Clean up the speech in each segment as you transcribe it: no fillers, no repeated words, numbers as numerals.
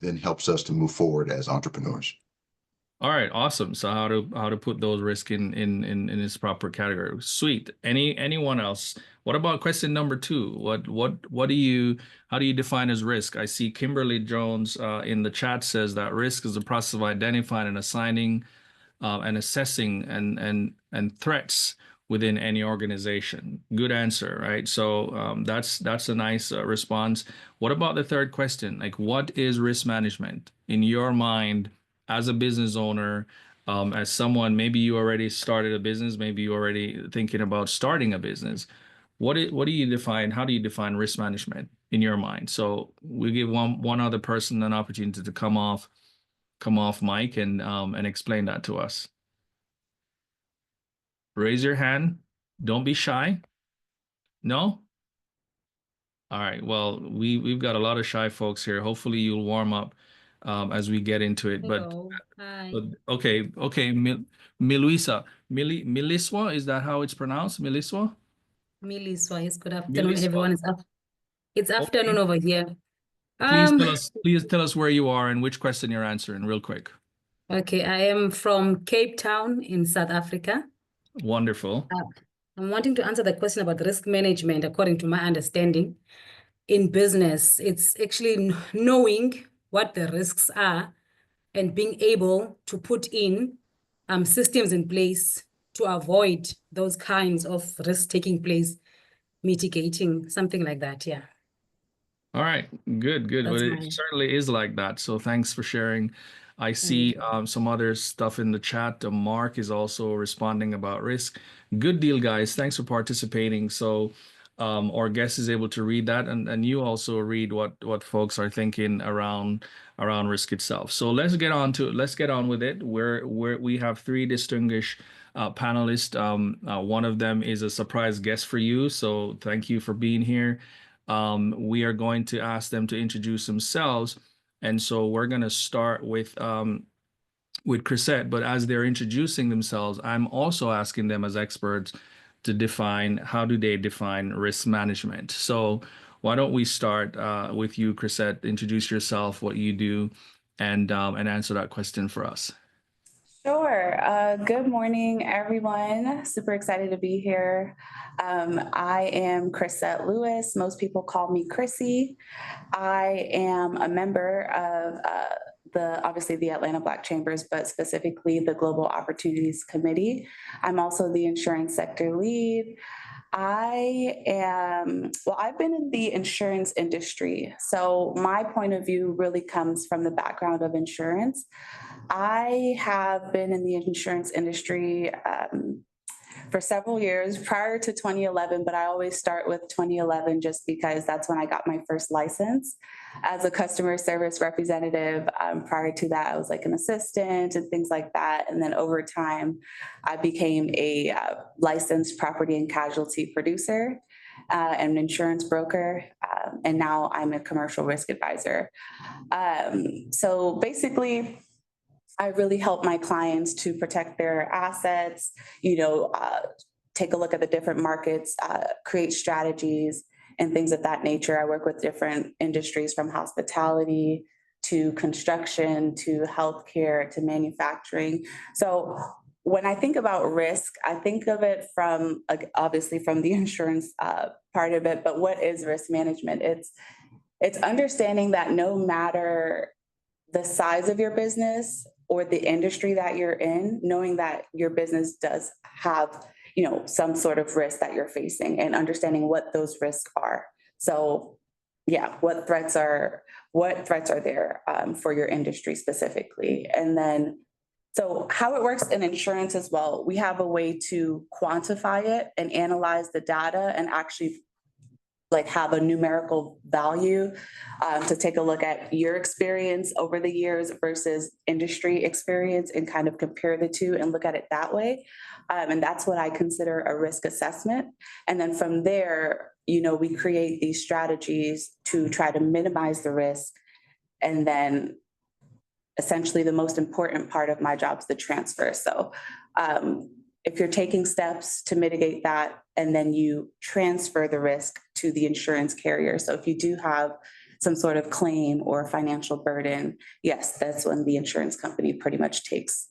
then helps us to move forward as entrepreneurs. All right, awesome. So how to put those risk in its proper category. Sweet. Anyone else? What about question number two? What do you how do you define as risk? I see Kimberly Jones in the chat says that risk is the process of identifying and assigning and assessing and threats within any organization. Good answer, right? So that's a nice response. What about the third question? Like, what is risk management in your mind as a business owner? As someone, maybe you already started a business, maybe you already thinking about starting a business. What do you define? How do you define risk management in your mind? So we give one other person an opportunity to come off mic and explain that to us. Raise your hand. Don't be shy. No? All right. Well, we've got a lot of shy folks here. Hopefully you'll warm up as we get into it. Hello. Hi. But okay, Miluisa. Miliswa, is that how it's pronounced? Miliswa? Miliswa, yes, good afternoon, Miliswa. everyone. It's afternoon over here. Please tell us where you are and which question you're answering real quick. Okay, I am from Cape Town in South Africa. Wonderful. I'm wanting to answer the question about risk management. According to my understanding, in business, it's actually knowing what the risks are and being able to put in systems in place to avoid those kinds of risks taking place, mitigating, something like that. Yeah. All right, good. Well, it certainly is like that. So thanks for sharing. I see some other stuff in the chat. Mark is also responding about risk. Good deal, guys. Thanks for participating. So our guest is able to read that, and you also read what folks are thinking around risk itself. So let's get on with it. We have three distinguished panelists. One of them is a surprise guest for you. So thank you for being here. We are going to ask them to introduce themselves. And so we're going to start with Chrisette, but as they're introducing themselves, I'm also asking them as experts to define, how do they define risk management? So why don't we start with you, Chrisette, introduce yourself, what you do, and answer that question for us. Sure. Good morning, everyone. Super excited to be here. I am Chrisette Lewis. Most people call me Chrissy. I am a member of obviously the Atlanta Black Chambers, but specifically the Global Opportunities Committee. I'm also the insurance sector lead. I've been in the insurance industry. So my point of view really comes from the background of insurance. I have been in the insurance industry for several years prior to 2011, but I always start with 2011 just because that's when I got my first license as a customer service representative. Prior to that, I was like an assistant and things like that. And then over time, I became a licensed property and casualty producer and an insurance broker. And now I'm a commercial risk advisor. So basically, I really help my clients to protect their assets, take a look at the different markets, create strategies and things of that nature. I work with different industries from hospitality to construction to healthcare to manufacturing. So when I think about risk, I think of it from obviously from the insurance part of it, but what is risk management? It's understanding that no matter the size of your business or the industry that you're in, knowing that your business does have, some sort of risk that you're facing and understanding what those risks are. So yeah, what threats are there for your industry specifically? And then, so how it works in insurance as well, we have a way to quantify it and analyze the data and actually have a numerical value to take a look at your experience over the years versus industry experience and kind of compare the two and look at it that way. And that's what I consider a risk assessment. And then from there, we create these strategies to try to minimize the risk. And then essentially the most important part of my job is the transfer. So if you're taking steps to mitigate that, and then you transfer the risk to the insurance carrier. So if you do have some sort of claim or financial burden, yes, that's when the insurance company pretty much takes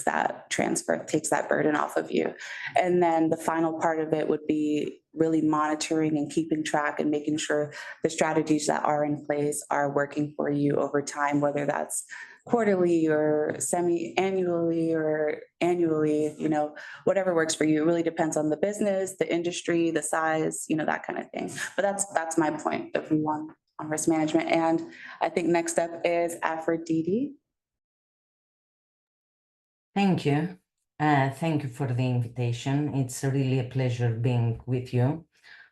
that burden off of you. And then the final part of it would be really monitoring and keeping track and making sure the strategies that are in place are working for you over time, whether that's quarterly or semi-annually or annually, whatever works for you. It really depends on the business, the industry, the size, that kind of thing. But that's my point of view on risk management. And I think next up is Aphrodite. Thank you. Thank you for the invitation. It's really a pleasure being with you.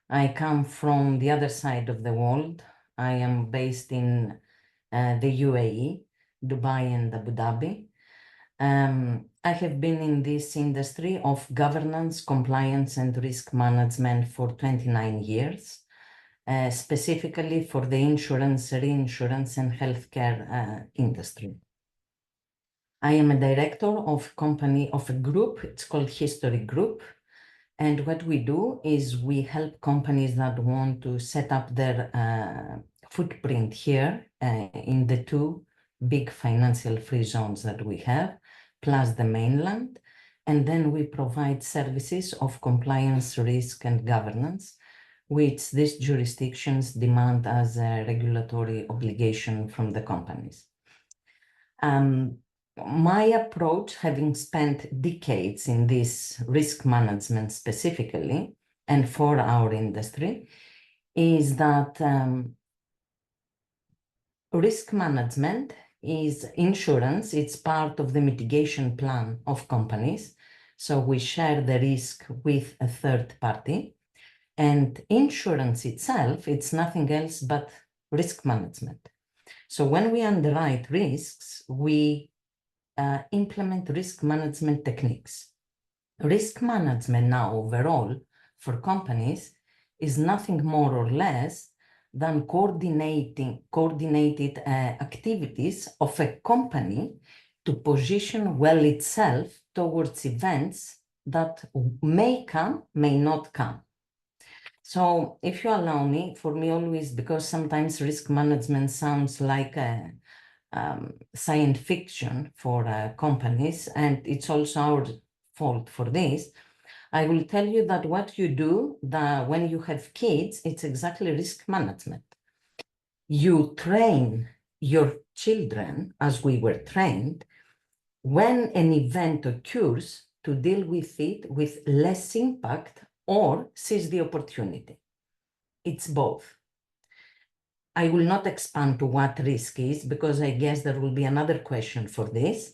I come from the other side of the world. I am based in the UAE, Dubai and Abu Dhabi. I have been in this industry of governance, compliance, and risk management for 29 years, specifically for the insurance, reinsurance, and healthcare industry. I am a director of a group, it's called History Group. And what we do is we help companies that want to set up their footprint here in the two big financial free zones that we have, plus the mainland. And then we provide services of compliance, risk, and governance, which these jurisdictions demand as a regulatory obligation from the companies. My approach, having spent decades in this risk management specifically, and for our industry, is that risk management is insurance. It's part of the mitigation plan of companies. So we share the risk with a third party. And insurance itself, it's nothing else but risk management. So when we underwrite risks, we implement risk management techniques. Risk management now overall for companies is nothing more or less than coordinated activities of a company to position well itself towards events that may come, may not come. So if you allow me, for me always, because sometimes risk management sounds like a science fiction for companies, and it's also our fault for this. I will tell you that what you do when you have kids, it's exactly risk management. You train your children, as we were trained, when an event occurs, to deal with it with less impact or seize the opportunity. It's both. I will not expand to what risk is, because I guess there will be another question for this.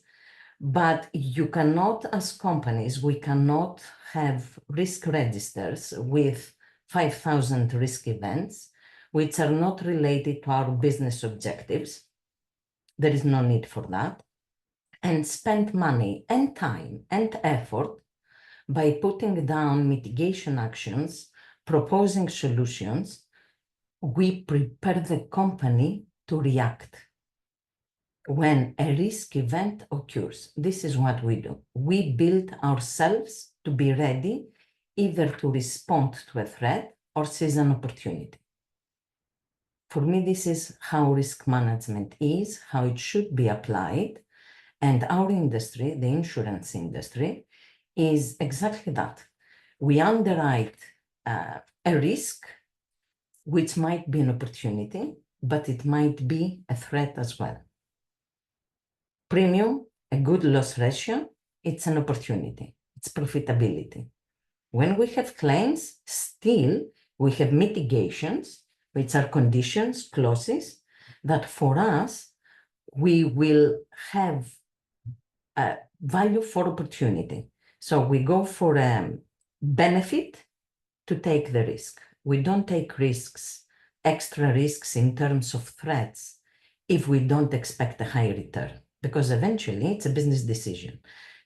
But you cannot, as companies, we cannot have risk registers with 5,000 risk events, which are not related to our business objectives. There is no need for that. And spend money and time and effort by putting down mitigation actions, proposing solutions. We prepare the company to react when a risk event occurs. This is what we do. We build ourselves to be ready either to respond to a threat or seize an opportunity. For me, this is how risk management is, how it should be applied. And our industry, the insurance industry, is exactly that. We underwrite a risk, which might be an opportunity, but it might be a threat as well. Premium, a good loss ratio, it's an opportunity. It's profitability. When we have claims, still we have mitigations, which are conditions, clauses, that for us, we will have a value for opportunity. So we go for a benefit to take the risk. We don't take risks, extra risks in terms of threats, if we don't expect a high return, because eventually it's a business decision.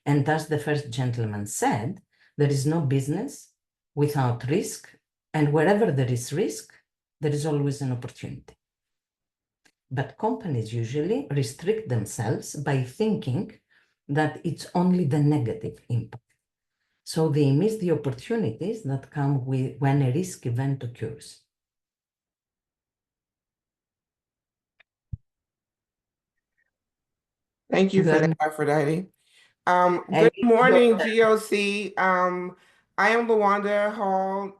And as the first gentleman said, there is no business without risk, and wherever there is risk, there is always an opportunity. But companies usually restrict themselves by thinking that it's only the negative impact. So they miss the opportunities that come with when a risk event occurs. Thank you for that, Good. Aphrodite. And Good morning, GOC. I am Lawanda Hall,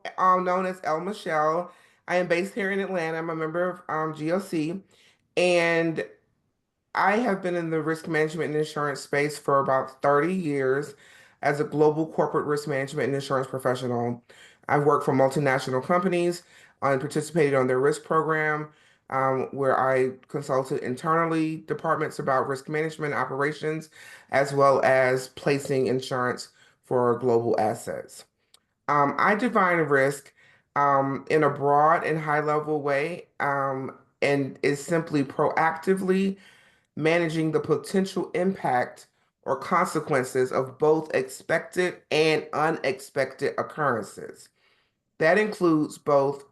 known as El Michelle. I am based here in Atlanta. I'm a member of GOC, and I have been in the risk management and insurance space for about 30 years as a global corporate risk management and insurance professional. I've worked for multinational companies and participated on their risk program, where I consulted internally departments about risk management operations, as well as placing insurance for global assets. I define risk in a broad and high level way, and is simply proactively managing the potential impact or consequences of both expected and unexpected occurrences. That includes both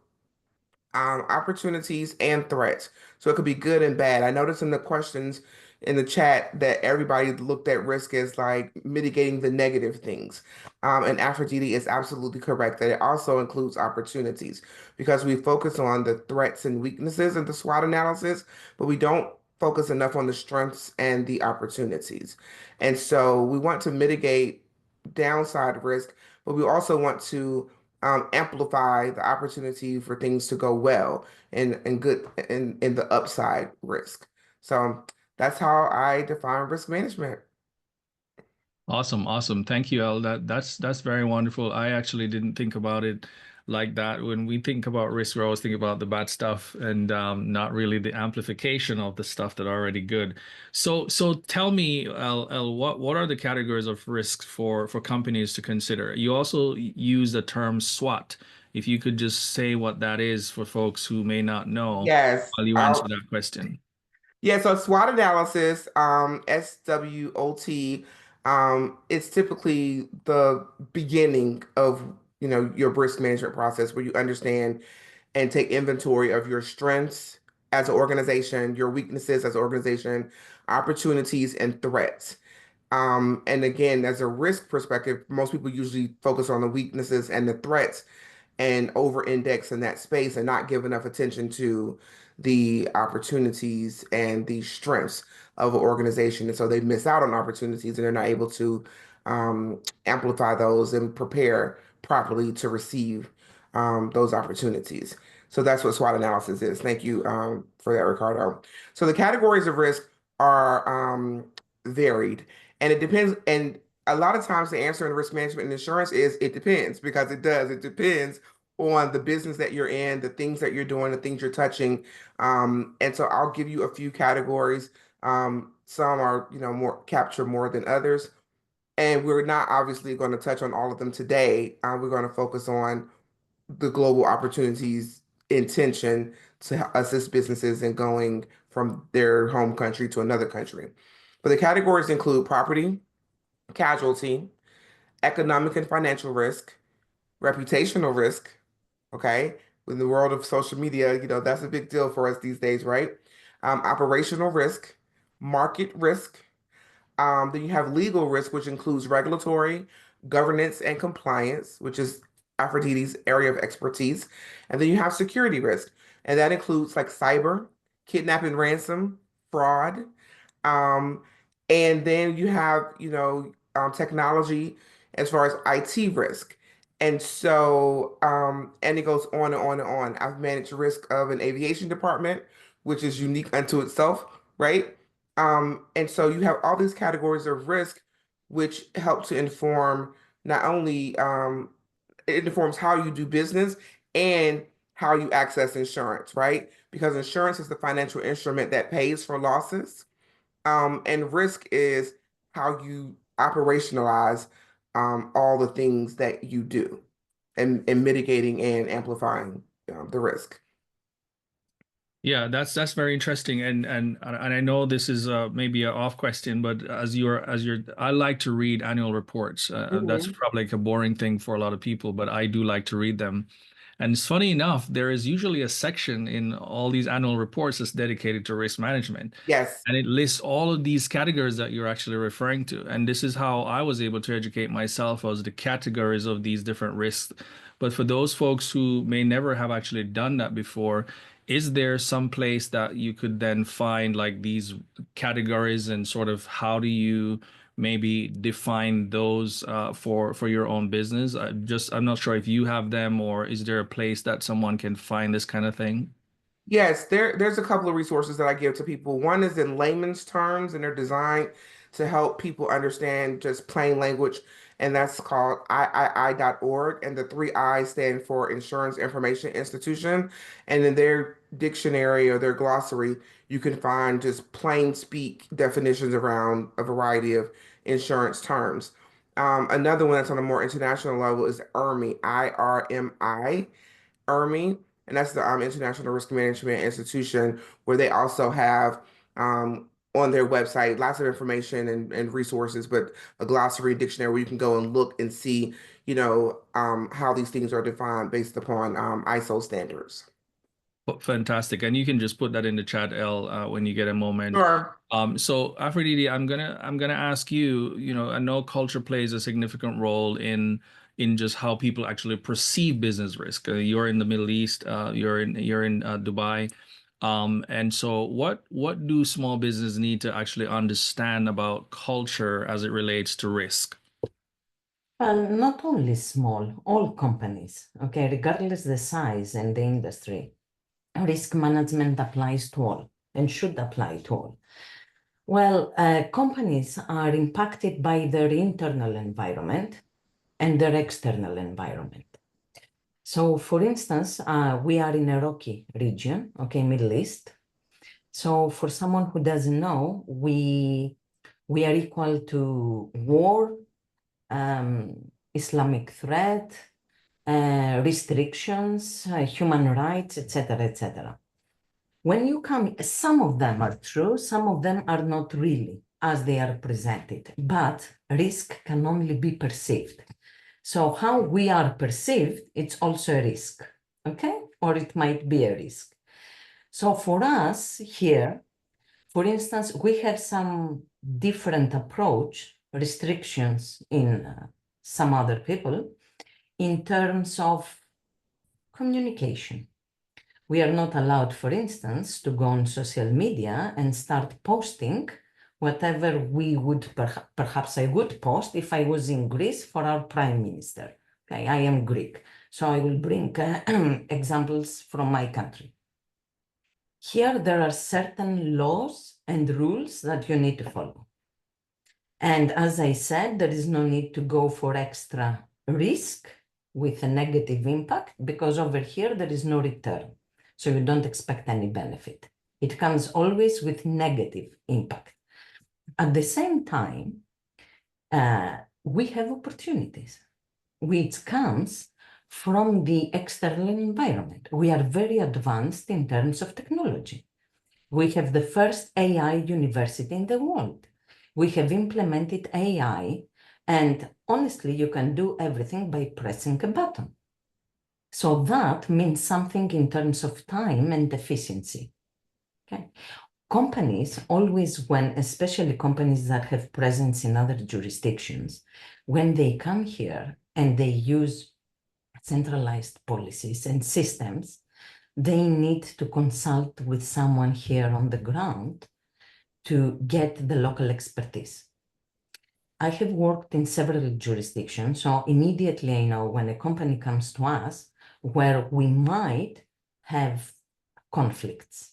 opportunities and threats. So it could be good and bad. I noticed in the questions in the chat that everybody looked at risk as like mitigating the negative things. And Aphrodite is absolutely correct that it also includes opportunities because we focus on the threats and weaknesses in the SWOT analysis, but we don't focus enough on the strengths and the opportunities. And so we want to mitigate downside risk, but we also want to amplify the opportunity for things to go well and good in the upside risk. So that's how I define risk management. Awesome, awesome. Thank you, El. That's very wonderful. I actually didn't think about it like that. When we think about risk, we're always thinking about the bad stuff and not really the amplification of the stuff that are already good. So tell me, El, what are the categories of risks for companies to consider? You also use the term SWOT. If you could just say what that is for folks who may not know Yes. while you answer that question. Yeah, so SWOT analysis, SWOT, it's typically the beginning of, your risk management process where you understand and take inventory of your strengths as an organization, your weaknesses as an organization, opportunities and threats. And again, as a risk perspective, most people usually focus on the weaknesses and the threats and over-index in that space and not give enough attention to the opportunities and the strengths of an organization. And so they miss out on opportunities and they're not able to amplify those and prepare properly to receive those opportunities. So that's what SWOT analysis is. Thank you for that, Ricardo. So the categories of risk are varied, and it depends. And a lot of times the answer in risk management and insurance is it depends, because it does. It depends on the business that you're in, the things that you're doing, the things you're touching. And so I'll give you a few categories. Some are, more capture more than others. And we're not obviously going to touch on all of them today. We're going to focus on the global opportunities intention to assist businesses in going from their home country to another country. But the categories include property, casualty, economic and financial risk, reputational risk, okay? In the world of social media, that's a big deal for us these days, right? Operational risk, market risk. Then you have legal risk, which includes regulatory, governance, and compliance, which is Aphrodite's area of expertise. And then you have security risk, and that includes like cyber, kidnapping, ransom, fraud. Um, and then you have, technology as far as IT risk. And so, and it goes on and on and on. I've managed risk of an aviation department, which is unique unto itself, right? And so you have all these categories of risk, which help to inform not only, it informs how you do business and how you access insurance, right? Because insurance is the financial instrument that pays for losses. And risk is how you operationalize all the things that you do and mitigating and amplifying the risk. Yeah, that's very interesting, and I know this is maybe an off question, but I like to read annual reports. That's probably like a boring thing for a lot of people, but I do like to read them. And it's funny enough, there is usually a section in all these annual reports that's dedicated to risk management. Yes. And it lists all of these categories that you're actually referring to. And this is how I was able to educate myself as the categories of these different risks. But for those folks who may never have actually done that before, Is there some place that you could then find like these categories, and sort of how do you maybe define those for your own business? I'm not sure if you have them, or is there a place that someone can find this kind of thing? Yes, there's a couple of resources that I give to people. One is in layman's terms, and they're designed to help people understand just plain language, and that's called III.org, and the three I stand for Insurance Information Institution. And in their dictionary or their glossary, you can find just plain speak definitions around a variety of insurance terms. Another one that's on a more international level is IRMI, IRMI. IRMI, and that's the International Risk Management Institution, where they also have on their website lots of information and resources, but a glossary dictionary where you can go and look and see, how these things are defined based upon ISO standards. Fantastic. And you can just put that in the chat, Elle, when you get a moment. Sure. So Aphrodite, I'm gonna ask you, I know culture plays a significant role in just how people actually perceive business risk. You're in the Middle East, you're in Dubai. And so what do small business need to actually understand about culture as it relates to risk? Well, not only small, all companies, okay, regardless the size and the industry, risk management applies to all and should apply to all. Well, companies are impacted by their internal environment and their external environment. So, for instance, we are in a rocky region, okay, Middle East. So, for someone who doesn't know, we are equal to war, Islamic threat, restrictions, human rights, etc., etc. When you come, some of them are true, some of them are not really as they are presented, but risk can only be perceived. So how we are perceived, it's also a risk, okay? Or it might be a risk. So for us here, for instance, we have some different approach, restrictions in some other people in terms of communication. We are not allowed, for instance, to go on social media and start posting whatever we would, perhaps I would post if I was in Greece for our prime minister. Okay, I am Greek, so I will bring examples from my country. Here, there are certain laws and rules that you need to follow. And as I said, there is no need to go for extra risk with a negative impact, because over here, there is no return. So you don't expect any benefit. It comes always with negative impact. At the same time, we have opportunities, which comes from the external environment. We are very advanced in terms of technology. We have the first AI university in the world. We have implemented AI, and honestly, you can do everything by pressing a button. So that means something in terms of time and efficiency. Okay. Companies always, especially companies that have presence in other jurisdictions, when they come here and they use centralized policies and systems, they need to consult with someone here on the ground to get the local expertise. I have worked in several jurisdictions, so immediately I know when a company comes to us where we might have conflicts.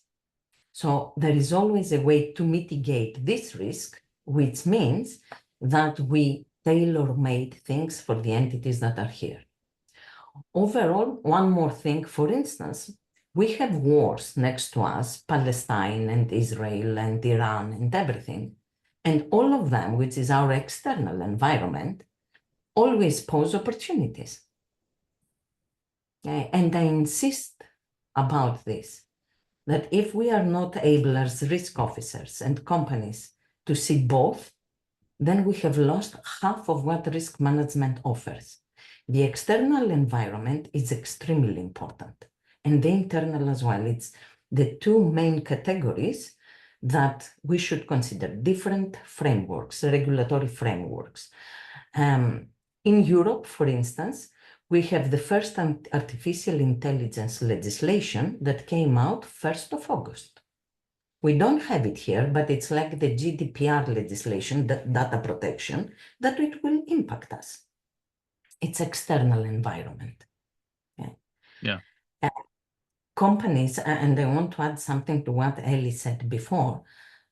So there is always a way to mitigate this risk, which means that we tailor-made things for the entities that are here. Overall, one more thing, for instance, we have wars next to us, Palestine and Israel and Iran and everything. And all of them, which is our external environment, always pose opportunities. And I insist about this, that if we are not able as risk officers and companies to see both, then we have lost half of what risk management offers. The external environment is extremely important, and the internal as well. It's the two main categories that we should consider, different frameworks, regulatory frameworks. In Europe, for instance, we have the first artificial intelligence legislation that came out 1st of August. We don't have it here, but it's like the GDPR legislation, data protection, that it will impact us. It's external environment. Okay? Yeah. Companies, and I want to add something to what Ellie said before.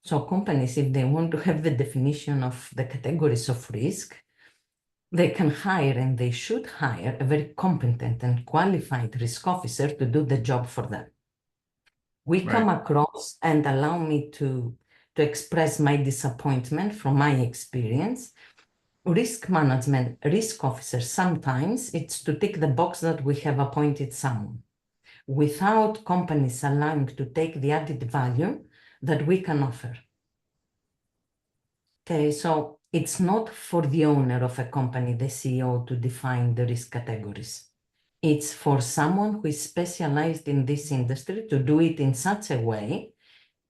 So companies, if they want to have the definition of the categories of risk, they can hire and they should hire a very competent and qualified risk officer to do the job for them. We come across, and allow me to express my disappointment from my experience, risk management, risk officers, sometimes it's to tick the box that we have appointed someone without companies allowing to take the added value that we can offer. Okay, so it's not for the owner of a company, the CEO, to define the risk categories. It's for someone who is specialized in this industry to do it in such a way,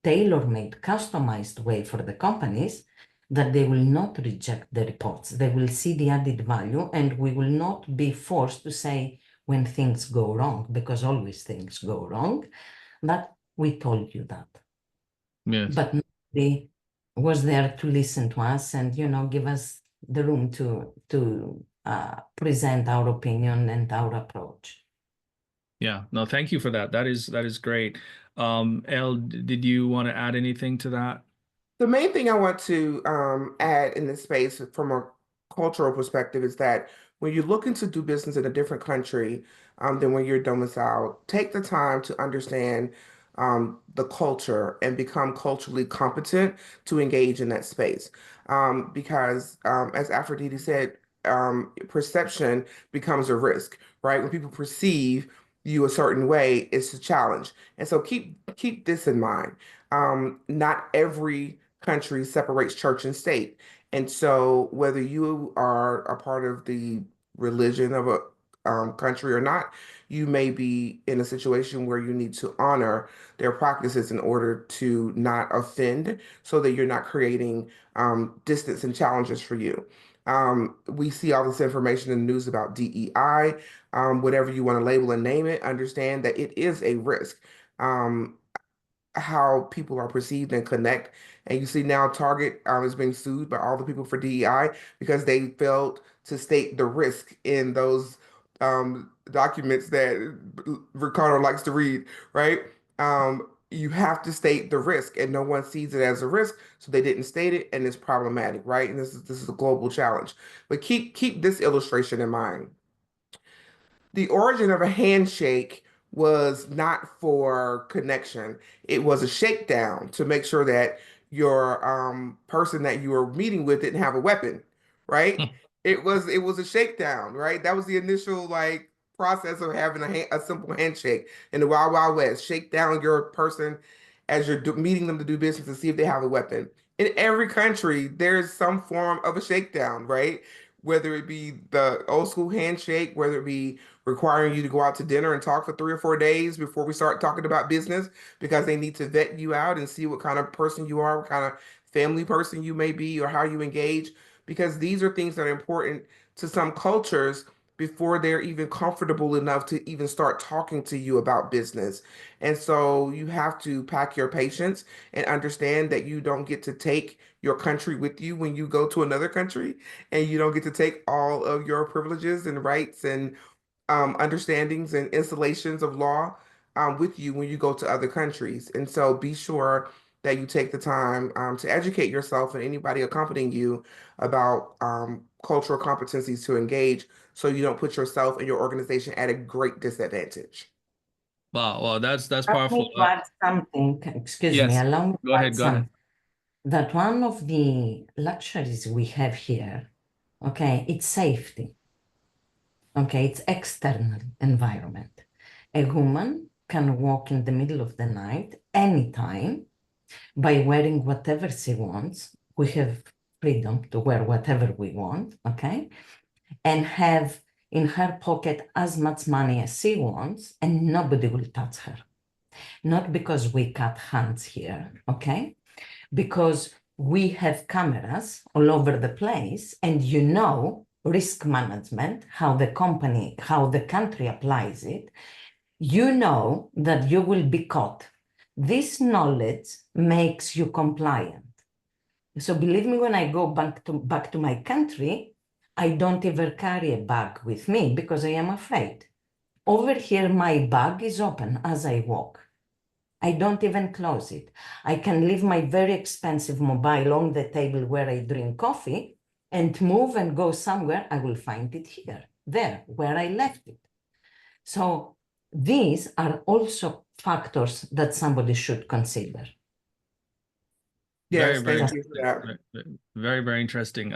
tailor-made, customized way for the companies, that they will not reject the reports. They will see the added value, and we will not be forced to say when things go wrong, because always things go wrong, that we told you that. Yes. But nobody was there to listen to us and, give us the room to present our opinion and our approach. Yeah, no, thank you for that. That is great. Elle, did you want to add anything to that? The main thing I want to add in this space from a cultural perspective is that when you're looking to do business in a different country than when you're domiciled, take the time to understand the culture and become culturally competent to engage in that space. Because as Aphrodite said, perception becomes a risk, right? When people perceive you a certain way, it's a challenge. And so keep this in mind. Not every country separates church and state. And so whether you are a part of the religion of a country or not, you may be in a situation where you need to honor their practices in order to not offend, so that you're not creating distance and challenges for you. We see all this information in the news about DEI, whatever you want to label and name it, understand that it is a risk. How people are perceived and connect. And you see now Target is being sued by all the people for DEI because they failed to state the risk in those documents that Ricardo likes to read, right? You have to state the risk, and no one sees it as a risk, so they didn't state it, and it's problematic, right? And this is a global challenge. But keep this illustration in mind. The origin of a handshake was not for connection. It was a shakedown to make sure that your person that you were meeting with didn't have a weapon, right? It was a shakedown, right? That was the initial process of having a simple handshake in the Wild Wild West. Shake down your person as you're meeting them to do business to see if they have a weapon. In every country, there's some form of a shakedown, right? Whether it be the old school handshake, whether it be requiring you to go out to dinner and talk for 3 or 4 days before we start talking about business, because they need to vet you out and see what kind of person you are, what kind of family person you may be, or how you engage, because these are things that are important to some cultures before they're even comfortable enough to even start talking to you about business. And so you have to pack your patience and understand that you don't get to take your country with you when you go to another country, and you don't get to take all of your privileges and rights and understandings and installations of law with you when you go to other countries. And so be sure that you take the time to educate yourself and anybody accompanying you about cultural competencies to engage, so you don't put yourself and your organization at a great disadvantage. Wow, well, that's Allow powerful. me to add something, excuse me, Yes, allow me go to ahead, add go ahead. something. That one of the luxuries we have here, okay, it's safety. Okay, it's external environment. A woman can walk in the middle of the night anytime by wearing whatever she wants. We have freedom to wear whatever we want, okay? And have in her pocket as much money as she wants, and nobody will touch her. Not because we cut hands here, okay? Because we have cameras all over the place, and risk management, how the country applies it, you know that you will be caught. This knowledge makes you compliant. So believe me, when I go back to my country, I don't ever carry a bag with me because I am afraid. Over here, my bag is open as I walk. I don't even close it. I can leave my very expensive mobile on the table where I drink coffee and move and go somewhere. I will find it here, there, where I left it. So these are also factors that somebody should consider. Yes, Very thank you for that. very, very interesting.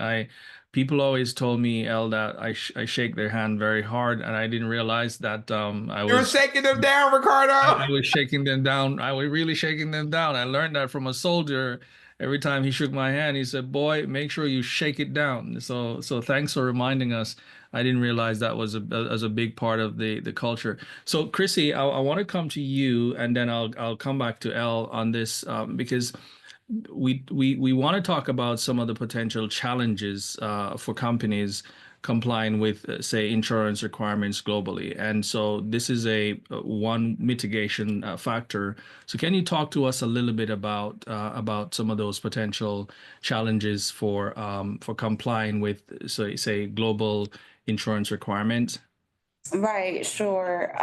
People always told me, El, that I shake their hand very hard, and I didn't realize that You were shaking them down, Ricardo. I was shaking them down. I was really shaking them down. I learned that from a soldier. Every time he shook my hand, he said, "Boy, make sure you shake it down." So thanks for reminding us. I didn't realize that was a big part of the culture. So Chrissy, I want to come to you, and then I'll come back to El on this because we want to talk about some of the potential challenges for companies complying with, say, insurance requirements globally. And so this is a one mitigation factor. So can you talk to us a little bit about some of those potential challenges for complying with, say, global insurance requirements? Right, sure.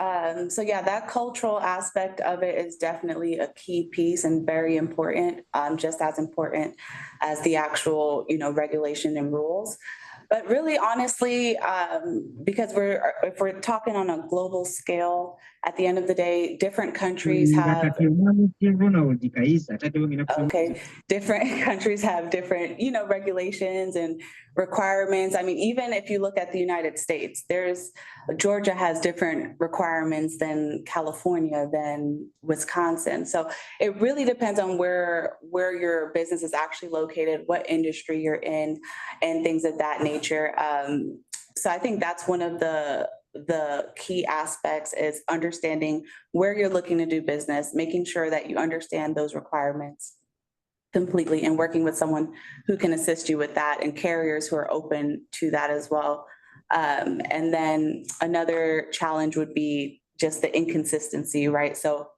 So yeah, that cultural aspect of it is definitely a key piece and very important, just as important as the actual, regulation and rules. But really, honestly, because if we're talking on a global scale, at the end of the day, different countries have different countries have different, regulations and requirements. I mean, even if you look at the United States, Georgia has different requirements than California, than Wisconsin. So it really depends on where your business is actually located, what industry you're in, and things of that nature. So I think that's one of the key aspects is understanding where you're looking to do business, making sure that you understand those requirements completely, and working with someone who can assist you with that, and carriers who are open to that as well. And then another challenge would be just the inconsistency, right? So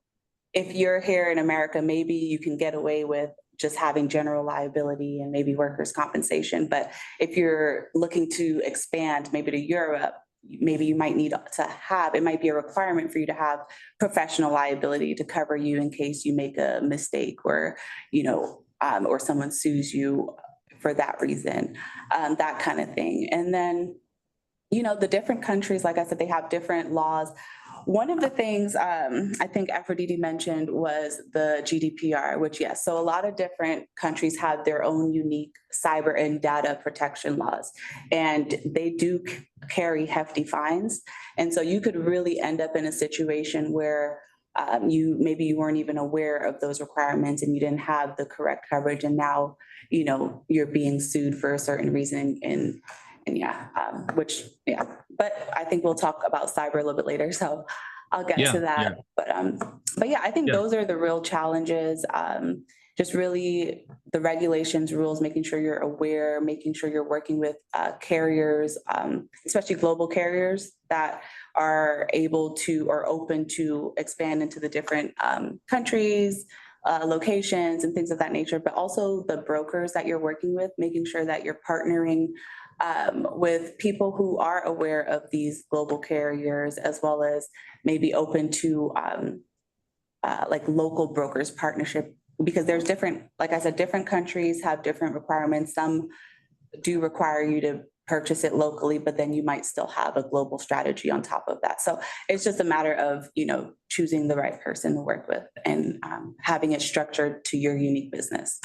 if you're here in America, maybe you can get away with just having general liability and maybe workers' compensation. But if you're looking to expand maybe to Europe, maybe you might need to have, it might be a requirement for you to have professional liability to cover you in case you make a mistake, or, or someone sues you for that reason, that kind of thing. And then, the different countries, like I said, they have different laws. One of the things I think Aphrodite mentioned was the GDPR, which, yes, so a lot of different countries have their own unique cyber and data protection laws, and they do carry hefty fines. And so you could really end up in a situation where maybe you weren't even aware of those requirements and you didn't have the correct coverage, and now, you're being sued for a certain reason. But I think we'll talk about cyber a little bit later, so I'll get to that. But yeah, I think those are the real challenges. Just really the regulations, rules, making sure you're aware, making sure you're working with carriers, especially global carriers that are able to or open to expand into the different countries, locations, and things of that nature. But also the brokers that you're working with, making sure that you're partnering with people who are aware of these global carriers, as well as maybe open to like local brokers partnership, because there's different, like I said, different countries have different requirements. Some do require you to purchase it locally, but then you might still have a global strategy on top of that. So it's just a matter of, choosing the right person to work with and having it structured to your unique business.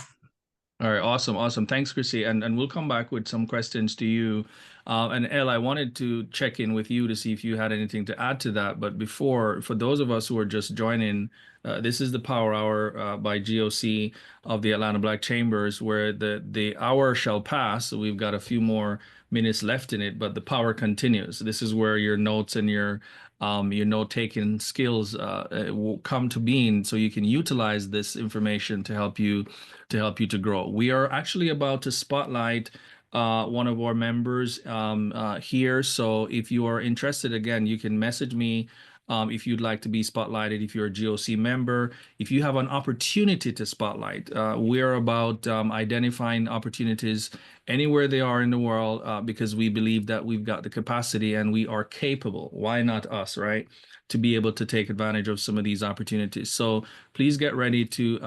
All right, awesome. Thanks, Chrissy. And we'll come back with some questions to you. And Elle, I wanted to check in with you to see if you had anything to add to that. But before, for those of us who are just joining, this is the Power Hour by GOC of the Atlanta Black Chambers, where the hour shall pass. So we've got a few more minutes left in it, but the power continues. This is where your notes and your note-taking skills will come to being, so you can utilize this information to help you to grow. We are actually about to spotlight one of our members here. So if you are interested, again, you can message me if you'd like to be spotlighted, if you're a GOC member, if you have an opportunity to spotlight. We're about identifying opportunities anywhere they are in the world because we believe that we've got the capacity and we are capable. Why not us, right? To be able to take advantage of some of these opportunities. So please get ready to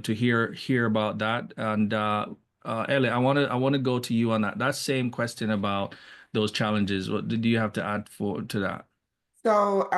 hear about that. And Ellie, I want to go to you on that same question about those challenges. What do you have to add to that? So,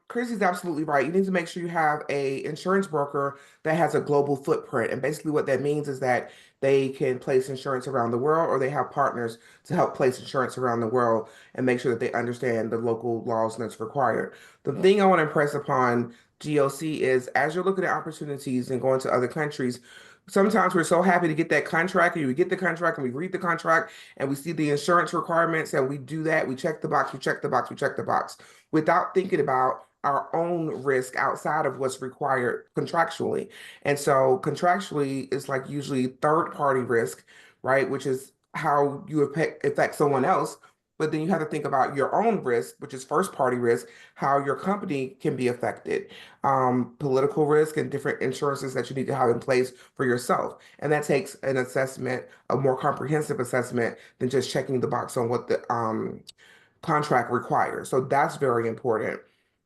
Chris is absolutely right. You need to make sure you have a insurance broker that has a global footprint. And basically what that means is that they can place insurance around the world, or they have partners to help place insurance around the world and make sure that they understand the local laws that's required. The thing I want to impress upon GOC is as you're looking at opportunities and going to other countries, sometimes we're so happy to get that contract, and we get the contract and we read the contract and we see the insurance requirements and we do that. We check the box, we check the box, we check the box without thinking about our own risk outside of what's required contractually. And so contractually is like usually third party risk, right? Which is how you affect someone else. But then you have to think about your own risk, which is first party risk, how your company can be affected, political risk, and different insurances that you need to have in place for yourself. And that takes an assessment, a more comprehensive assessment than just checking the box on what the contract requires. So that's very important.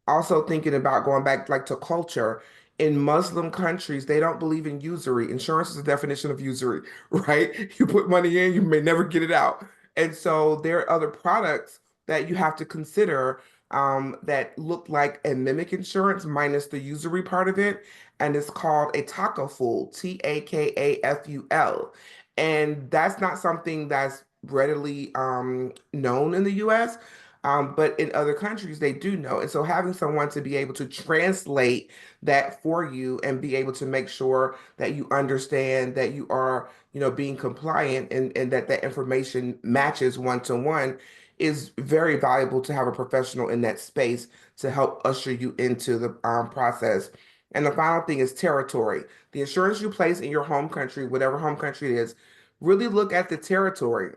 Also thinking about going back like to culture. In Muslim countries, they don't believe in usury. Insurance is a definition of usury, right? You put money in, you may never get it out. And so there are other products that you have to consider that look like and mimic insurance minus the usury part of it. And it's called a takaful, Takaful. And that's not something that's readily known in the US, but in other countries they do know. And so having someone to be able to translate that for you and be able to make sure that you understand that you are, being compliant and that that information matches one to one is very valuable to have a professional in that space to help usher you into the process. And the final thing is territory. The insurance you place in your home country, whatever home country it is, really look at the territory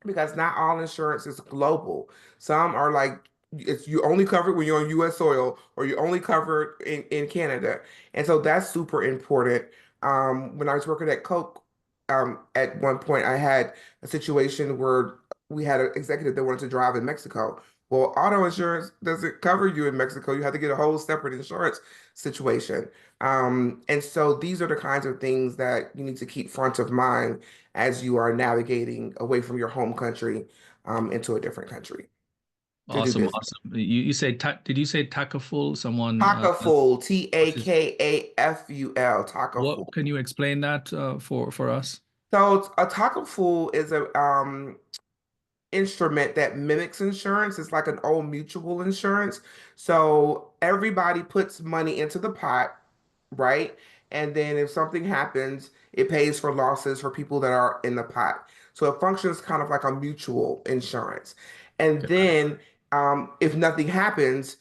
because not all insurance is global. Some are like it's you only covered when you're on US soil, or you only covered in Canada. And so that's super important. When I was working at Coke, at one point I had a situation where we had an executive that wanted to drive in Mexico. Well, auto insurance doesn't cover you in Mexico. You have to get a whole separate insurance situation. And so these are the kinds of things that you need to keep front of mind as you are navigating away from your home country into a different country. Awesome. You say did you say Takaful? Someone Takaful, Takaful, Takaful. What can you explain that for us? So a Takaful is a instrument that mimics insurance. It's like an old mutual insurance. So everybody puts money into the pot, right? And then if something happens, it pays for losses for people that are in the pot. So it functions kind of like a mutual insurance. And then if nothing happens,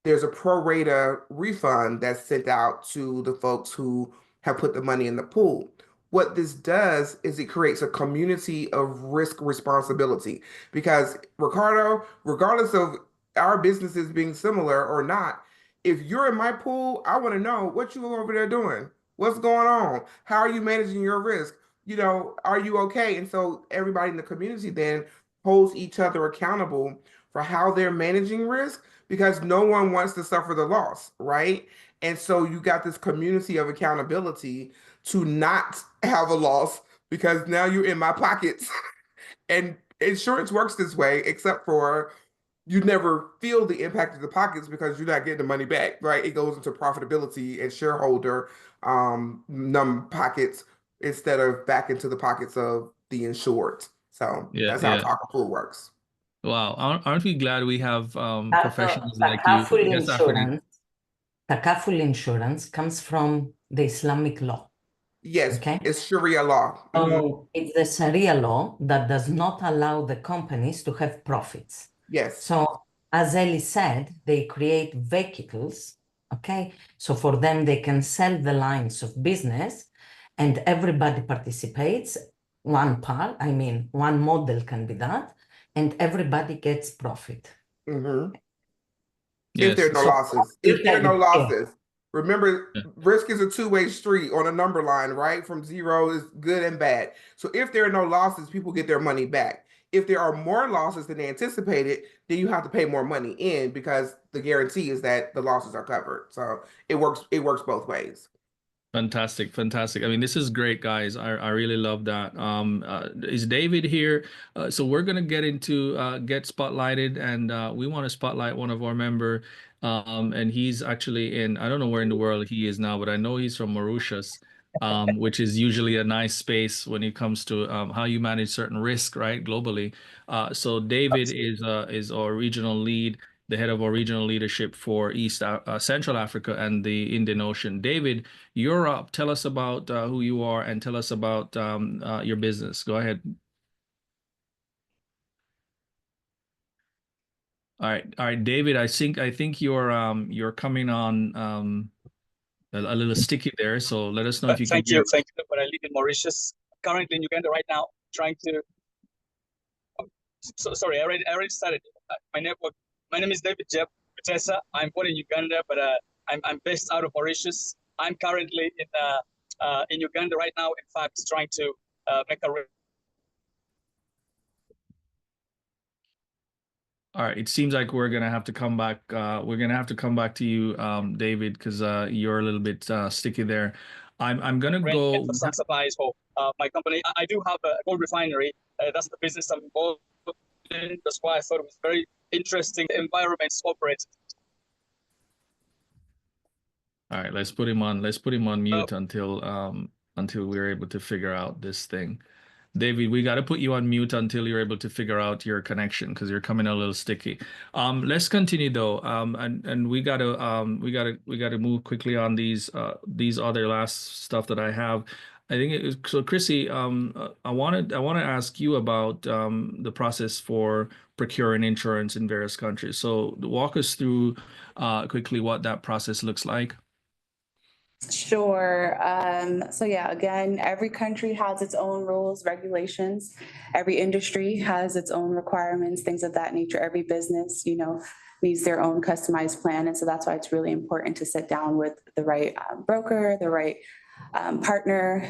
there's a pro rata refund that's sent out to the folks who have put the money in the pool. What this does is it creates a community of risk responsibility because, Ricardo, regardless of our businesses being similar or not, if you're in my pool, I want to know what you over there doing. What's going on? How are you managing your risk? Are you okay? And so everybody in the community then holds each other accountable for how they're managing risk because no one wants to suffer the loss, right? And so you got this community of accountability to not have a loss because now you're in my pockets. And insurance works this way, except for you never feel the impact of the pockets because you're not getting the money back, right? It goes into profitability and shareholder pockets instead of back into the pockets of the insured. So that's how Takaful works. Wow, aren't we glad we have professionals like you? Takaful insurance comes from the Islamic law. Yes, okay? It's Sharia law. So it's the Sharia law that does not allow the companies to have profits. Yes. So as Ellie said, they create vehicles, okay? So for them, they can sell the lines of business and everybody participates one part, I mean, one model can be that, and everybody gets profit. Mhm. Yes. If there are no So losses. If there are no yeah. losses. Remember, Yeah. risk is a two-way street on a number line, right? From zero is good and bad. So if there are no losses, people get their money back. If there are more losses than they anticipated, then you have to pay more money in because the guarantee is that the losses are covered. So it works both ways. Fantastic, fantastic. I mean, this is great, guys. I really love that. Is David here? So we're gonna get into get spotlighted, and we want to spotlight one of our member. And he's actually in, I don't know where in the world he is now, but I know he's from Mauritius, which is usually a nice space when it comes to how you manage certain risk, right, globally. So David is our regional lead, the head of our regional leadership for Central Africa and the Indian Ocean. David, you're up. Tell us about who you are and tell us about your business. Go ahead. All right, David. I think you're coming on a little sticky there. So let us know if you can hear. Thank you. But I live in Mauritius, currently in Uganda right now, trying to. Sorry, I already started. My network. My name is David Jeb Butesa. I'm born in Uganda, but I'm based out of Mauritius. I'm currently in Uganda right now. In fact, trying to make a. All right, it seems like we're gonna have to come back. We're gonna have to come back to you, David, because you're a little bit sticky there. I'm gonna go For some supplies for my company. I do have a gold refinery. That's the business I'm involved in. That's why I thought it was very interesting environments operate. All right, let's put him on mute until we're able to figure out this thing. David, we got to put you on mute until you're able to figure out your connection because you're coming a little sticky. Let's continue though. And we got to move quickly on these other last stuff that I have. I think so, Chrissy. I want to ask you about the process for procuring insurance in various countries. So walk us through quickly what that process looks like. Sure. So yeah, again, every country has its own rules, regulations. Every industry has its own requirements, things of that nature. Every business, needs their own customized plan. And so that's why it's really important to sit down with the right broker, the right partner.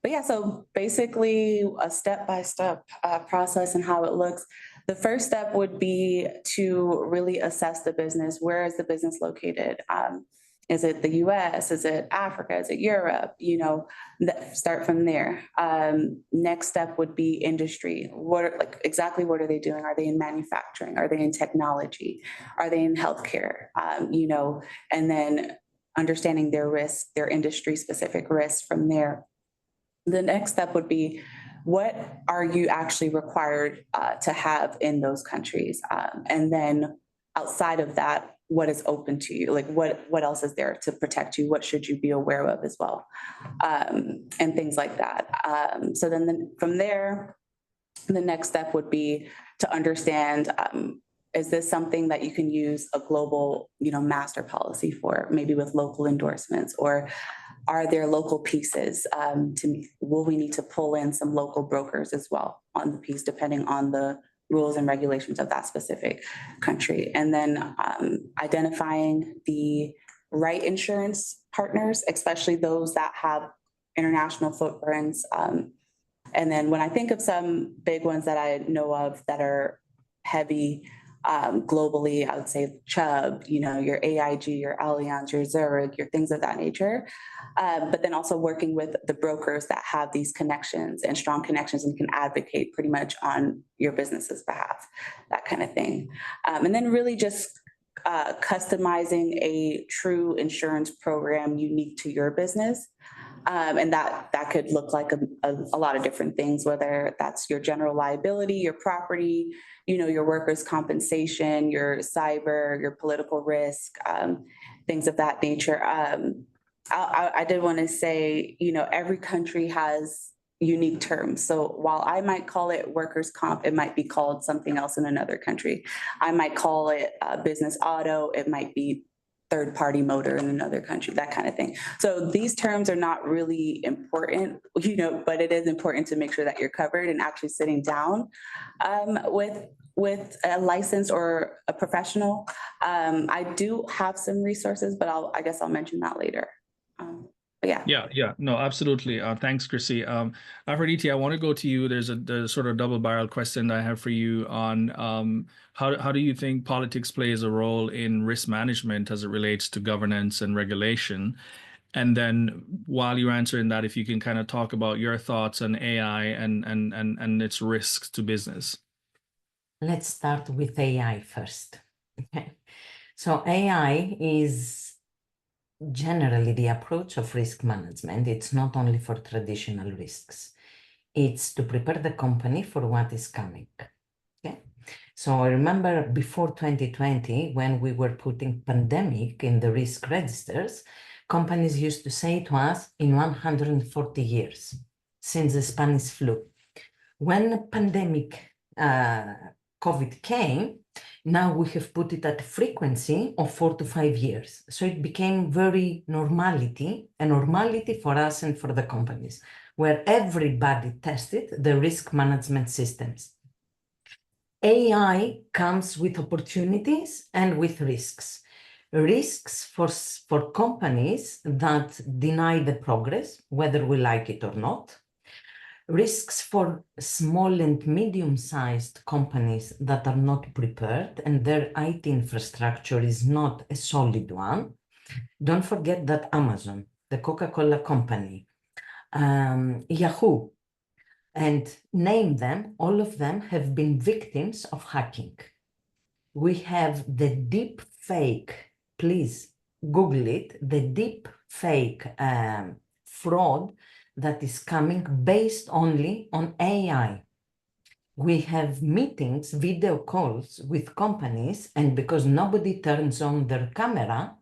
But yeah, so basically a step-by-step process and how it looks. The first step would be to really assess the business. Where is the business located? Is it the US? Is it Africa? Is it Europe? Start from there. Next step would be industry. Exactly what are they doing? Are they in manufacturing? Are they in technology? Are they in healthcare? And then understanding their risk, their industry specific risks from there. The next step would be, what are you actually required to have in those countries? And then outside of that, what is open to you? Like what else is there to protect you? What should you be aware of as well? And things like that. So then from there, the next step would be to understand, is this something that you can use a global, master policy for, maybe with local endorsements, or are there local pieces? Will we need to pull in some local brokers as well on the piece, depending on the rules and regulations of that specific country? And then identifying the right insurance partners, especially those that have international footprints. And then when I think of some big ones that I know of that are heavy globally, I would say Chubb, your AIG, your Allianz, your Zurich, your things of that nature. But then also working with the brokers that have these connections and strong connections and can advocate pretty much on your business's behalf, that kind of thing. And then really just customizing a true insurance program unique to your business. And that could look like a lot of different things, whether that's your general liability, your property, your workers' compensation, your cyber, your political risk, things of that nature. I did want to say, every country has unique terms. So while I might call it workers' comp, it might be called something else in another country. I might call it business auto. It might be third-party motor in another country, that kind of thing. So these terms are not really important, but it is important to make sure that you're covered and actually sitting down with a license or a professional. I do have some resources, but I guess I'll mention that later. But yeah. Yeah, no, absolutely. Thanks, Chrissy. Aphrodite, I want to go to you. There's a sort of double-barrel question that I have for you on how do you think politics plays a role in risk management as it relates to governance and regulation? And then while you're answering that, if you can kind of talk about your thoughts on AI and its risks to business. Let's start with AI first. Okay. So AI is generally the approach of risk management. It's not only for traditional risks. It's to prepare the company for what is coming. Okay. So I remember before 2020, when we were putting pandemic in the risk registers, companies used to say to us, in 140 years, since the Spanish flu. When the pandemic COVID came, now we have put it at a frequency of 4 to 5 years. So it became very a normality for us and for the companies, where everybody tested the risk management systems. AI comes with opportunities and with risks. Risks for companies that deny the progress, whether we like it or not. Risks for small and medium-sized companies that are not prepared and their IT infrastructure is not a solid one. Don't forget that Amazon, the Coca-Cola company, Yahoo, and name them, all of them have been victims of hacking. We have the deep fake, please Google it, the deep fake fraud that is coming based only on AI. We have meetings, video calls with companies, and because nobody turns on their camera,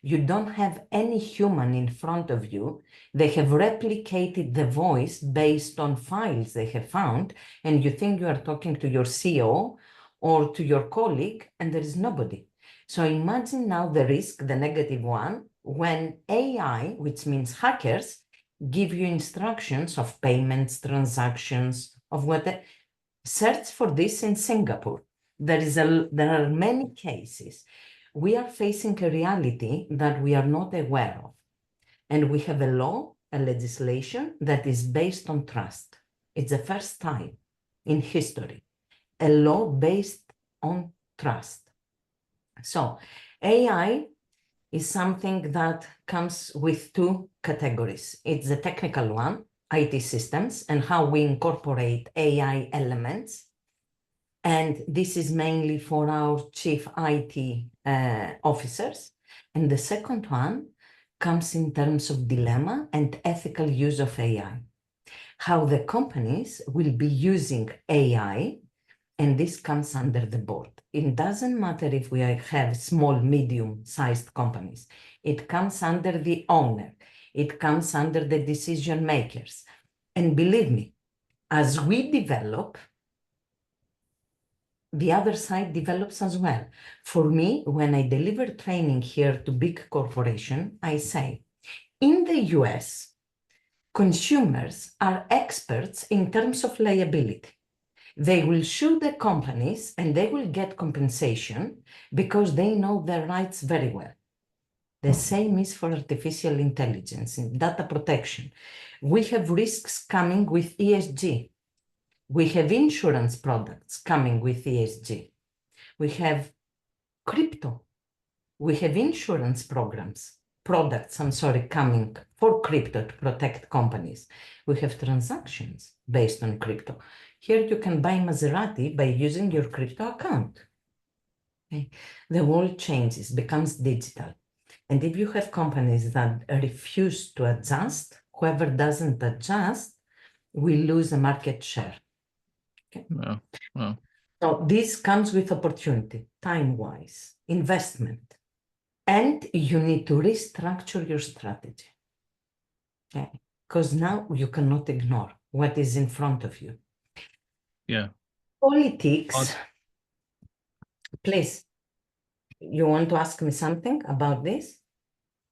you don't have any human in front of you. They have replicated the voice based on files they have found, and you think you are talking to your CEO or to your colleague, and there is nobody. So imagine now the risk, the negative one, when AI, which means hackers, give you instructions of payments, transactions, of what. Search for this in Singapore. There are many cases. We are facing a reality that we are not aware of. And we have a law, a legislation that is based on trust. It's the first time in history, a law based on trust. So AI is something that comes with two categories. It's the technical one, IT systems, and how we incorporate AI elements. And this is mainly for our chief IT officers. And the second one comes in terms of dilemma and ethical use of AI. How the companies will be using AI, and this comes under the board. It doesn't matter if we have small, medium-sized companies. It comes under the owner. It comes under the decision makers. And believe me, as we develop, the other side develops as well. For me, when I deliver training here to big corporation, I say, in the US, consumers are experts in terms of liability. They will sue the companies and they will get compensation because they know their rights very well. The same is for artificial intelligence and data protection. We have risks coming with ESG. We have insurance products coming with ESG. We have crypto. We have insurance products, coming for crypto to protect companies. We have transactions based on crypto. Here you can buy Maserati by using your crypto account. Okay. The world changes, becomes digital. And if you have companies that refuse to adjust, whoever doesn't adjust will lose a market share. Okay. Wow. So this comes with opportunity, time-wise, investment, and you need to restructure your strategy. Okay. Because now you cannot ignore what is in front of you. Yeah. Politics, please. You want to ask me something about this?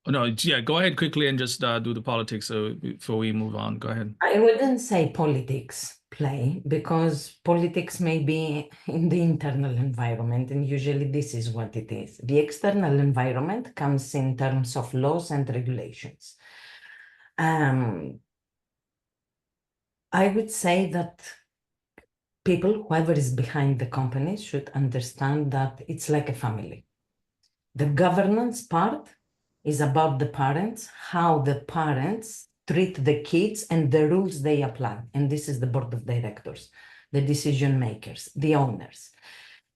Oh, no, yeah, go ahead quickly and just do the politics before we move on. Go ahead. I wouldn't say politics play, because politics may be in the internal environment, and usually this is what it is. The external environment comes in terms of laws and regulations. I would say that people, whoever is behind the company, should understand that it's like a family. The governance part is about the parents, how the parents treat the kids and the rules they apply. And this is the board of directors, the decision makers, the owners.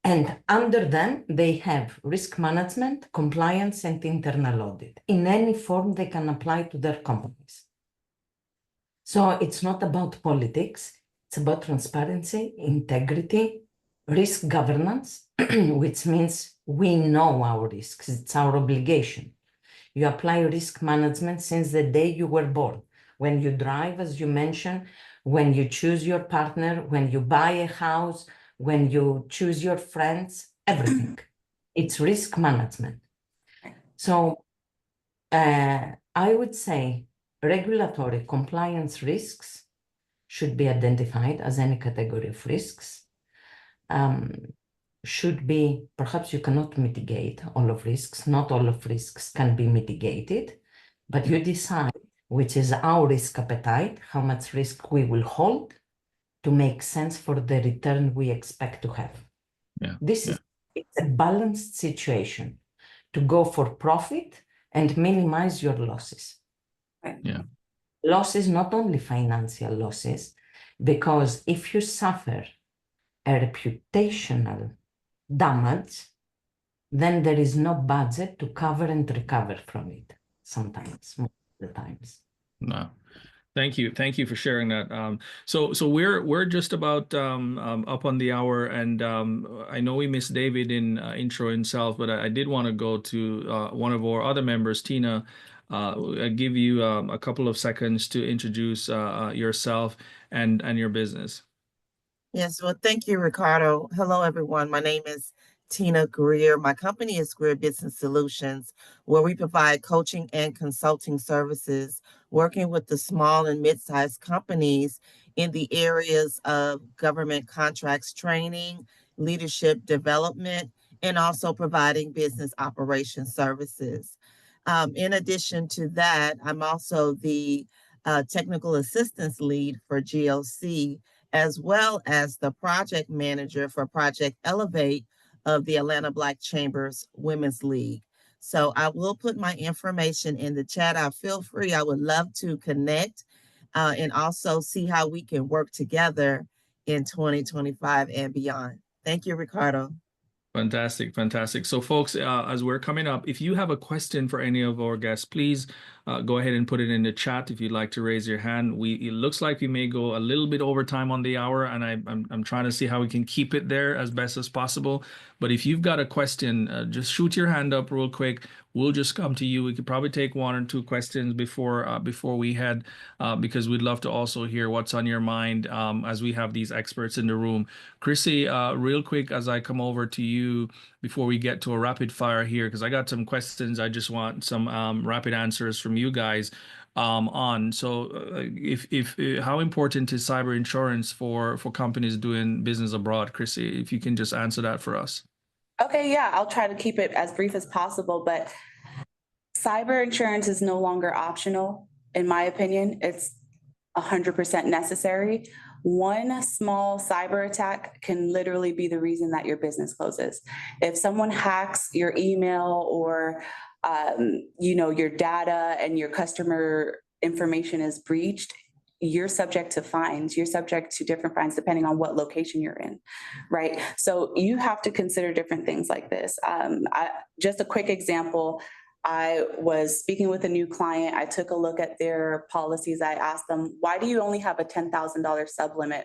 And under them, they have risk management, compliance, and internal audit in any form they can apply to their companies. So it's not about politics, it's about transparency, integrity, risk governance, which means we know our risks, it's our obligation. You apply risk management since the day you were born. When you drive, as you mentioned, when you choose your partner, when you buy a house, when you choose your friends, everything. It's risk management. So I would say regulatory compliance risks should be identified as any category of risks. Should be, perhaps you cannot mitigate all of risks. Not all of risks can be mitigated, but you decide which is our risk appetite, how much risk we will hold to make sense for the return we expect to have. Yeah. This is it's a balanced situation to go for profit and minimize your losses. Yeah. Losses, not only financial losses, because if you suffer a reputational damage, then there is no budget to cover and recover from it sometimes, most of the times. No. Thank you for sharing that. So we're just about up on the hour, and I know we missed David in intro himself, but I did want to go to one of our other members, Tina. I give you a couple of seconds to introduce yourself and your business. Yes, well, thank you, Ricardo. Hello, everyone. My name is Tina Greer. My company is Greer Business Solutions, where we provide coaching and consulting services, working with the small and mid-sized companies in the areas of government contracts training, leadership development, and also providing business operations services. In addition to that, I'm also the technical assistance lead for GOC, as well as the project manager for Project Elevate of the Atlanta Black Chambers Women's League. So I will put my information in the chat. Feel free. I would love to connect and also see how we can work together in 2025 and beyond. Thank you, Ricardo. Fantastic. So folks, as we're coming up, if you have a question for any of our guests, please go ahead and put it in the chat if you'd like to raise your hand. It looks like we may go a little bit over time on the hour, and I'm trying to see how we can keep it there as best as possible. But if you've got a question, just shoot your hand up real quick. We'll just come to you. We could probably take one or two questions before we head, because we'd love to also hear what's on your mind as we have these experts in the room. Chrissy, real quick, as I come over to you before we get to a rapid fire here, because I got some questions. I just want some rapid answers from you guys on. So if how important is cyber insurance for companies doing business abroad? Chrissy, if you can just answer that for us. Okay, yeah, I'll try to keep it as brief as possible, but cyber insurance is no longer optional, in my opinion. It's 100% necessary. One small cyber attack can literally be the reason that your business closes. If someone hacks your email or your data and your customer information is breached, you're subject to fines. You're subject to different fines depending on what location you're in, right? So you have to consider different things like this. Just a quick example, I was speaking with a new client. I took a look at their policies. I asked them, why do you only have a $10,000 sublimit,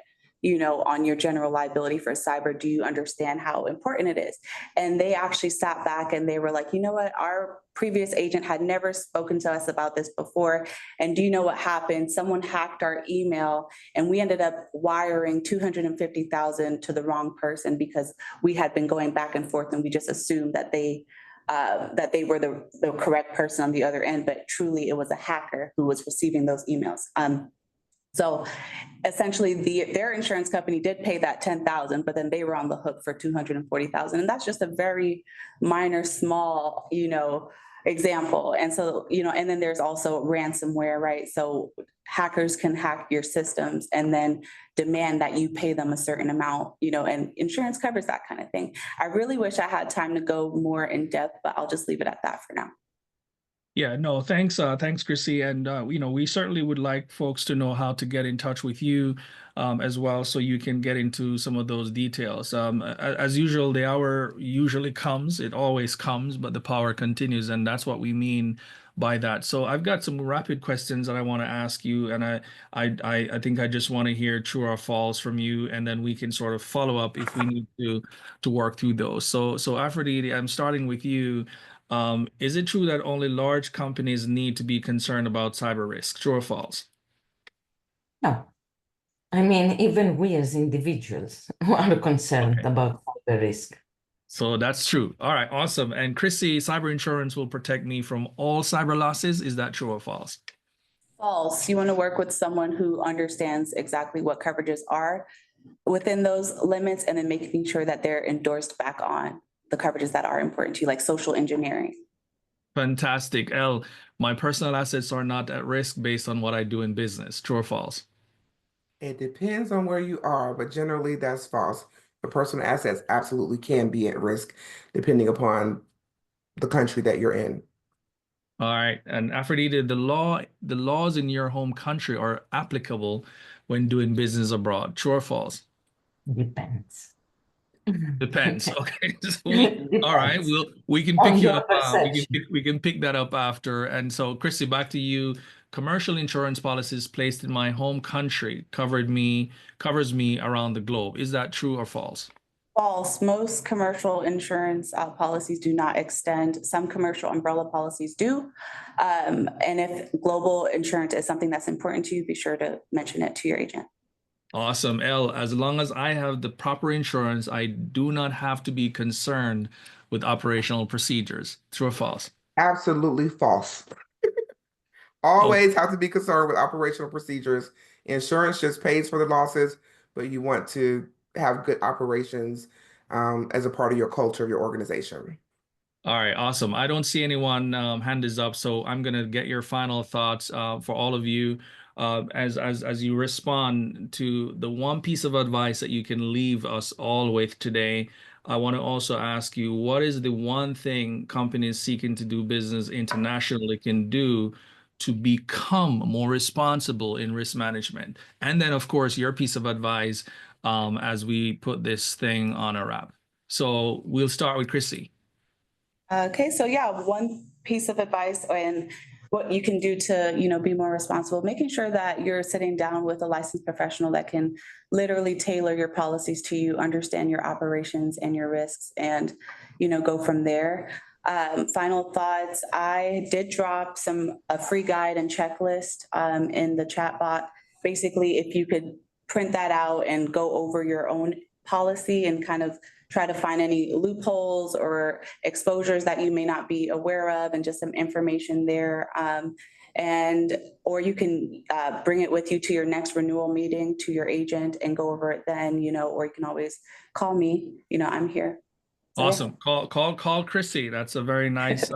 on your general liability for cyber? Do you understand how important it is? And they actually sat back and they were like, you know what, our previous agent had never spoken to us about this before. And do you know what happened? Someone hacked our email and we ended up wiring $250,000 to the wrong person because we had been going back and forth and we just assumed that they were the correct person on the other end, but truly it was a hacker who was receiving those emails. So essentially their insurance company did pay that $10,000, but then they were on the hook for $240,000. And that's just a very minor, small, example. And so, and then there's also ransomware, right? So hackers can hack your systems and then demand that you pay them a certain amount, and insurance covers that kind of thing. I really wish I had time to go more in depth, but I'll just leave it at that for now. Yeah, no, thanks, Chrissy. And, we certainly would like folks to know how to get in touch with you as well, so you can get into some of those details. As usual, the hour usually comes, it always comes, but the power continues. And that's what we mean by that. So I've got some rapid questions that I want to ask you. And I think I just want to hear true or false from you. And then we can sort of follow up if we need to work through those. So Aphrodite, I'm starting with you. Is it true that only large companies need to be concerned about cyber risk? True or false? No. I mean, even we as individuals are concerned about cyber risk. So that's true. All right, awesome. And Chrissy, cyber insurance will protect me from all cyber losses. Is that true or false? False. You want to work with someone who understands exactly what coverages are within those limits and then making sure that they're endorsed back on the coverages that are important to you, like social engineering. Fantastic. Elle, my personal assets are not at risk based on what I do in business. True or false? It depends on where you are, but generally that's false. The personal assets absolutely can be at risk depending upon the country that you're in. All right. And Aphrodite, the laws in your home country are applicable when doing business abroad. True or false? Depends. Depends. Okay. Depends. All right. We can On pick you your up. perception. We can pick that up after. And so, Chrissy, back to you. Commercial insurance policies placed in my home country covers me around the globe. Is that true or false? False. Most commercial insurance policies do not extend. Some commercial umbrella policies do. And if global insurance is something that's important to you, be sure to mention it to your agent. Awesome. Elle, as long as I have the proper insurance, I do not have to be concerned with operational procedures. True or false? Absolutely false. Always have to be concerned with operational procedures. Insurance just pays for the losses, but you want to have good operations as a part of your culture, your organization. All right, awesome. I don't see anyone hand is up, so I'm gonna get your final thoughts for all of you as you respond to the one piece of advice that you can leave us all with today. I want to also ask you, what is the one thing companies seeking to do business internationally can do to become more responsible in risk management? And then, of course, your piece of advice as we put this thing on a wrap. So we'll start with Chrissy. Okay, so yeah, one piece of advice and what you can do to, be more responsible, making sure that you're sitting down with a licensed professional that can literally tailor your policies to you, understand your operations and your risks, and, go from there. Final thoughts, I did drop a free guide and checklist in the chat bot. Basically, if you could print that out and go over your own policy and kind of try to find any loopholes or exposures that you may not be aware of and just some information there. Or you can bring it with you to your next renewal meeting to your agent and go over it then, or you can always call me, I'm here. So, awesome. Yeah. Call Chrissy. That's a very nice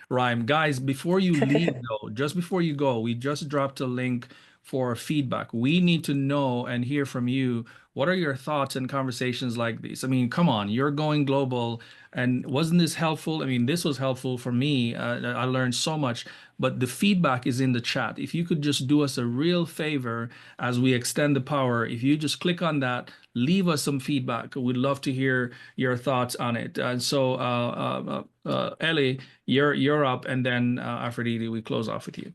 rhyme. Guys, before you leave though, just before you go, we just dropped a link for feedback. We need to know and hear from you. What are your thoughts and conversations like these? I mean, come on, you're going global, and wasn't this helpful? I mean, this was helpful for me. I learned so much, but the feedback is in the chat. If you could just do us a real favor as we extend the power, if you just click on that, leave us some feedback. We'd love to hear your thoughts on it. And so, Ellie, you're up, and then Aphrodite, we close off with you.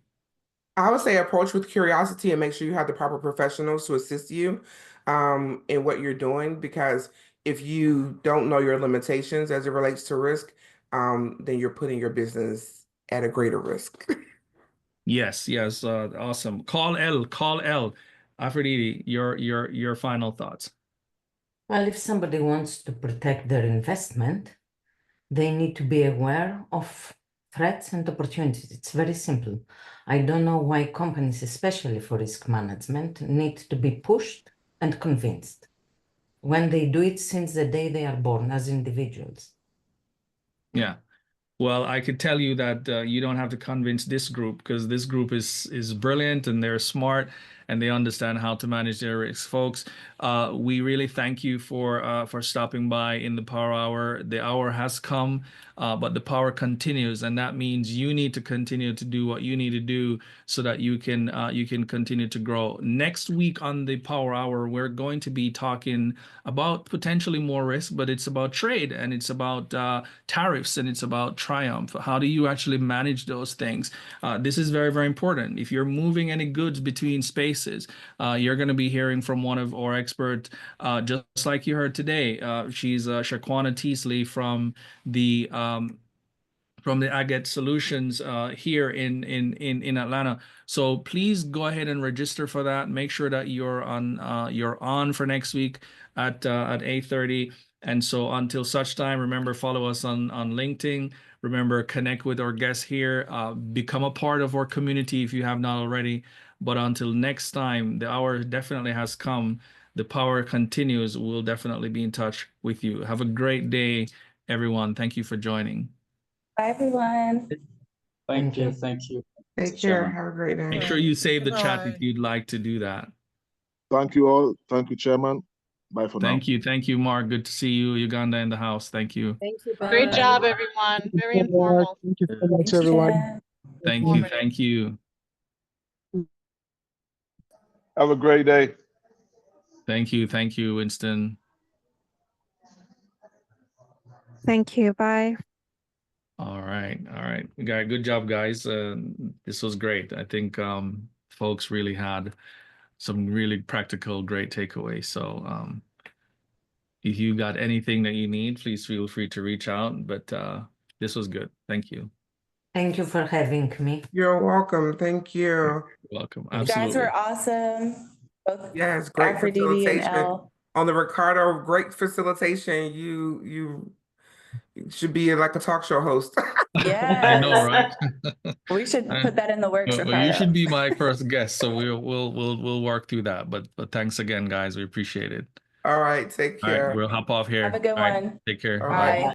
I would say approach with curiosity and make sure you have the proper professionals to assist you in what you're doing, because if you don't know your limitations as it relates to risk, then you're putting your business at a greater risk. Yes, yes, awesome. Call L. Afroditi, your final thoughts. Well, if somebody wants to protect their investment, they need to be aware of threats and opportunities. It's very simple. I don't know why companies, especially for risk management, need to be pushed and convinced when they do it since the day they are born as individuals. Yeah. Well, I could tell you that you don't have to convince this group, because this group is brilliant and they're smart and they understand how to manage their risks. Folks, we really thank you for stopping by in the Power Hour. The hour has come, but the power continues, and that means you need to continue to do what you need to do so that you can continue to grow. Next week on the Power Hour, we're going to be talking about potentially more risk, but it's about trade and it's about tariffs and it's about triumph. How do you actually manage those things? This is very, very important. If you're moving any goods between spaces, you're going to be hearing from one of our experts, just like you heard today. She's Shaquana Teasley from the Agate Solutions here in Atlanta. So please go ahead and register for that. Make sure that you're on for next week at 8:30. And so until such time, remember, follow us on LinkedIn. Remember, connect with our guests here. Become a part of our community if you have not already. But until next time, the hour definitely has come. The power continues. We'll definitely be in touch with you. Have a great day, everyone. Thank you for joining. Bye, everyone. Thank you. Thank you. Take Mr. care. Chairman. Have a great day. Make sure you save the chat if Bye. you'd like to do that. Thank you all. Thank you, Chairman. Bye for now. Thank you. Thank you, Mark. Good to see you. Uganda in the house. Thank you. Thank you. Great Bye. job, everyone. Very informal. Thank you so much, Thank you, everyone. Jen. Thank you. Thank you. Have a great day. Thank you. Thank you, Winston. Thank you. Bye. All right. All right. Good job, guys. This was great. I think folks really had some really practical, great takeaways. So if you got anything that you need, please feel free to reach out. But this was good. Thank you. Thank you for having me. You're welcome. Thank you. You're welcome. You Absolutely. guys were awesome. Both Yes, great Aphrodite and facilitation. Elle. On the Ricardo, great facilitation. You should be like a talk show host. I know, Yes. right? We should put that in the works, Well, Ricardo. you should be my first guest, so we'll work through that. But thanks again, guys. We appreciate it. All right, take All right, care. we'll hop off here. Have a good All right, one. take care. All Bye. right. Bye.